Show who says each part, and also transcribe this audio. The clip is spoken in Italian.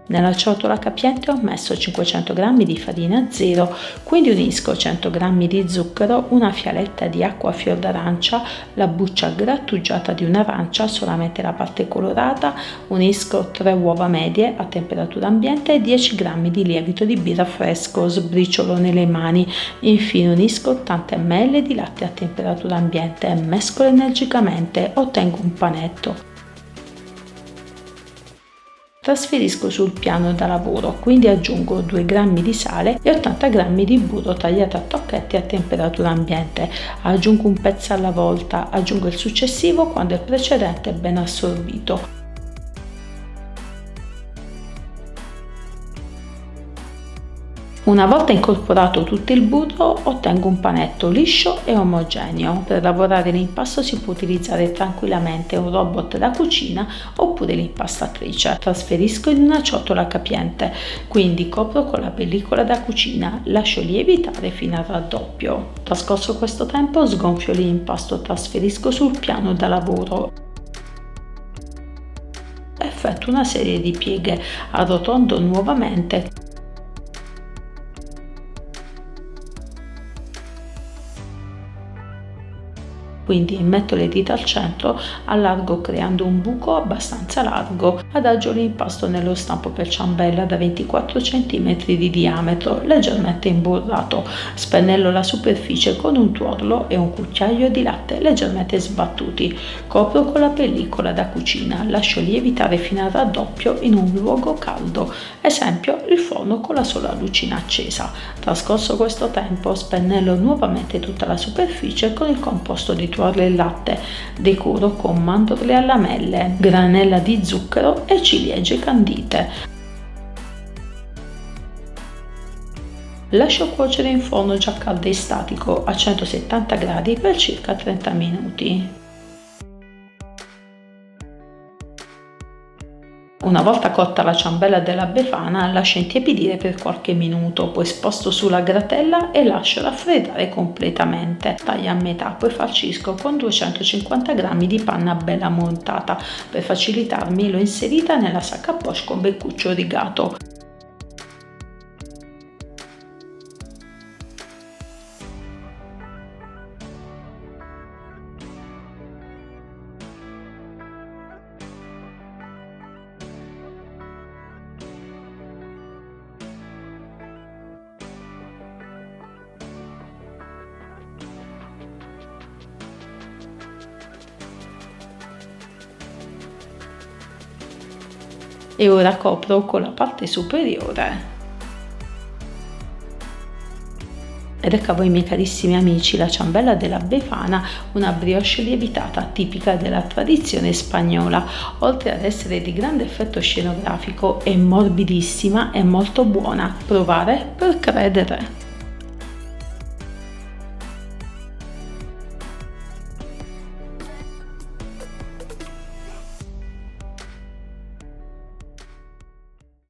Speaker 1: Nella ciotola capiente ho messo 500 g di farina zero, quindi unisco 100 g di zucchero, una fialetta di acqua a fior d'arancia, la buccia grattugiata di un'arancia, solamente la parte colorata, unisco 3 uova medie a temperatura ambiente e 10 g di lievito di birra fresco, sbriciolo nelle mani, infine unisco 80 ml di latte a temperatura ambiente, mescolo energicamente, ottengo un panetto. Trasferisco sul piano da lavoro, quindi aggiungo 2 g di sale e 80 g di burro tagliato a tocchetti a temperatura ambiente. Aggiungo un pezzo alla volta, aggiungo il successivo quando il precedente è ben assorbito. Una volta incorporato tutto il burro, ottengo un panetto liscio e omogeneo. Per lavorare l'impasto si può utilizzare tranquillamente un robot da cucina oppure l'impastatrice. Trasferisco in una ciotola capiente, quindi copro con la pellicola da cucina, lascio lievitare fino al raddoppio. Trascorso questo tempo, sgonfio l'impasto, trasferisco sul piano da lavoro. Effettuo una serie di pieghe, arrotondo nuovamente. Quindi metto le dita al centro, allargo creando un buco abbastanza largo, adagio l'impasto nello stampo per ciambella da 24 cm di diametro, leggermente imburrato, spennello la superficie con un tuorlo e un cucchiaio di latte leggermente sbattuti, copro con la pellicola da cucina, lascio lievitare fino al raddoppio in un luogo caldo, esempio il forno con la sola lucina accesa. Trascorso questo tempo, spennello nuovamente tutta la superficie con il composto di tuorlo e latte, decoro con mandorle a lamelle, granella di zucchero e ciliegie candite. Lascio cuocere in forno già caldo e statico a 170 gradi per circa 30 minuti. Una volta cotta la ciambella della Befana, lascio intiepidire per qualche minuto, poi sposto sulla gratella e lascio raffreddare completamente. Taglio a metà, poi farcisco con 250 g di panna bella montata. Per facilitarmi l'ho inserita nella sacca a poche con beccuccio rigato. E ora copro con la parte superiore. Ed ecco a voi, miei carissimi amici, la ciambella della Befana, una brioche lievitata tipica della tradizione spagnola. Oltre ad essere di grande effetto scenografico, è morbidissima e molto buona. Provare per credere.